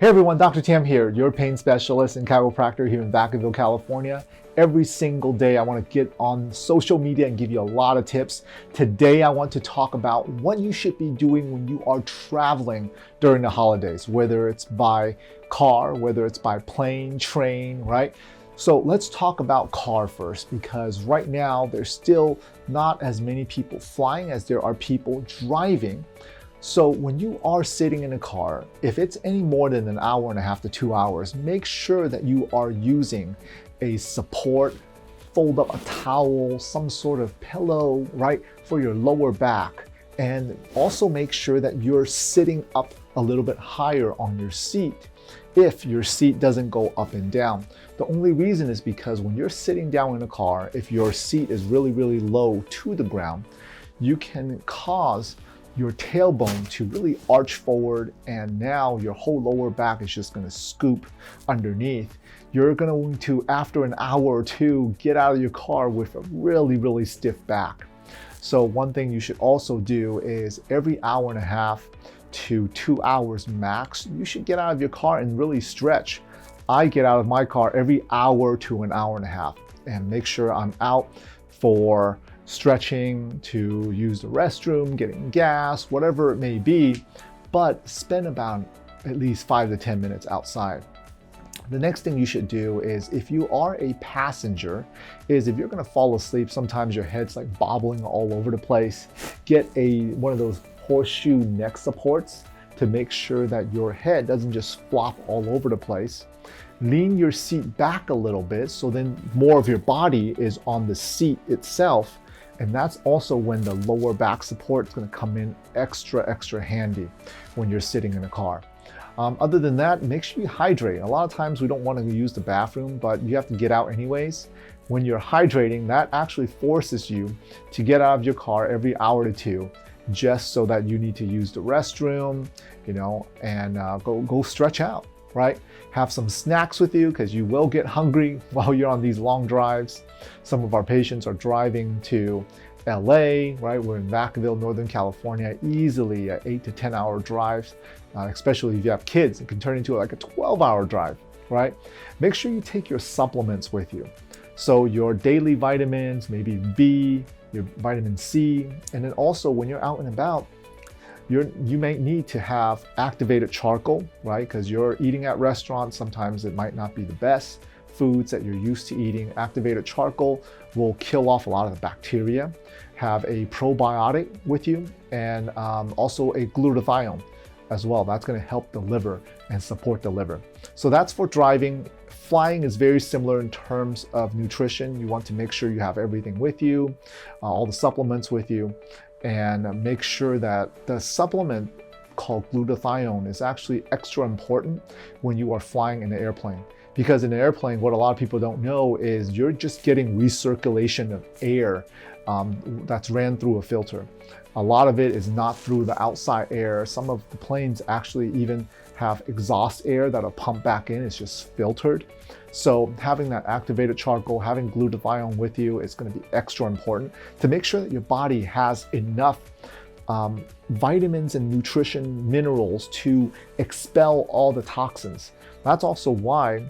Hey everyone, Dr. Tam here, your pain specialist and chiropractor here in Vacaville, California. Every single day I want to get on social media and give you a lot of tips. Today I want to talk about what you should be doing when you are traveling during the holidays, whether it's by car, whether it's by plane, train, right? So let's talk about car first, because right now there's still not as many people flying as there are people driving. So when you are sitting in a car, if it's any more than an hour and a half to 2 hours, make sure that you are using a support, fold up a towel, some sort of pillow, right, for your lower back. And also make sure that you're sitting up a little bit higher on your seat if your seat doesn't go up and down. The only reason is because when you're sitting down in a car, if your seat is really, really low to the ground, you can cause your tailbone to really arch forward, and now your whole lower back is just gonna scoop underneath. You're going to, after an hour or two, get out of your car with a really, really stiff back. So one thing you should also do is every hour and a half to 2 hours max, you should get out of your car and really stretch. I get out of my car every hour to an hour and a half and make sure I'm out for stretching, to use the restroom, getting gas, whatever it may be, but spend about at least 5 to 10 minutes outside. The next thing you should do is, if you are a passenger, is if you're gonna fall asleep, sometimes your head's like bobbling all over the place, get one of those horseshoe neck supports to make sure that your head doesn't just flop all over the place. Lean your seat back a little bit so then more of your body is on the seat itself. And that's also when the lower back support is going to come in extra handy when you're sitting in a car. Other than that, make sure you hydrate. A lot of times we don't want to use the bathroom, but you have to get out anyways. When you're hydrating, that actually forces you to get out of your car every hour to two, just so that you need to use the restroom, and go stretch out, right? Have some snacks with you, because you will get hungry while you're on these long drives. Some of our patients are driving to LA, right? We're in Vacaville, Northern California, easily 8 to 10 hour drives, especially if you have kids. It can turn into like a 12-hour drive, right? Make sure you take your supplements with you. So your daily vitamins, maybe B, your vitamin C, and then also when you're out and about, you may need to have activated charcoal, right? Because you're eating at restaurants, sometimes it might not be the best foods that you're used to eating. Activated charcoal will kill off a lot of the bacteria. Have a probiotic with you, and also a glutathione as well. That's going to help the liver and support the liver. So that's for driving. Flying is very similar in terms of nutrition. You want to make sure you have everything with you, all the supplements with you, and make sure that the supplement called glutathione is actually extra important when you are flying in an airplane. Because in an airplane, what a lot of people don't know is you're just getting recirculation of air that's ran through a filter. A lot of it is not through the outside air. Some of the planes actually even have exhaust air that'll pump back in. It's just filtered. So having that activated charcoal, having glutathione with you is going to be extra important to make sure that your body has enough vitamins and nutrition minerals to expel all the toxins. That's also why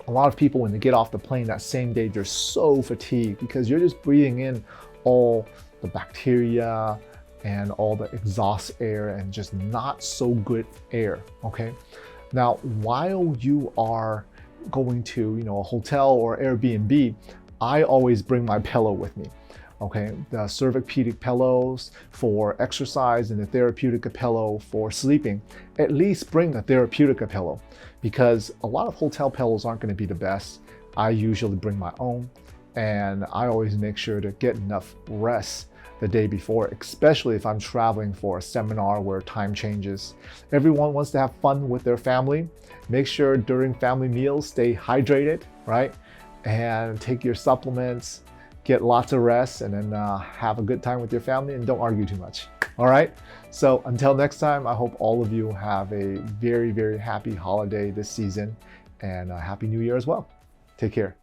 a lot of people, when they get off the plane that same day, they're so fatigued, because you're just breathing in all the bacteria and all the exhaust air and just not so good air, okay? Now, while you are going to, a hotel or Airbnb, I always bring my pillow with me. Okay, the Cervicpedic pillows for exercise and the Therapeutica pillow for sleeping. At least bring a Therapeutica pillow, because a lot of hotel pillows aren't going to be the best. I usually bring my own, and I always make sure to get enough rest the day before, especially if I'm traveling for a seminar where time changes. Everyone wants to have fun with their family. Make sure during family meals, stay hydrated, right? And take your supplements, get lots of rest, and then have a good time with your family, and don't argue too much. All right? So until next time, I hope all of you have a very, very happy holiday this season, and a happy new year as well. Take care.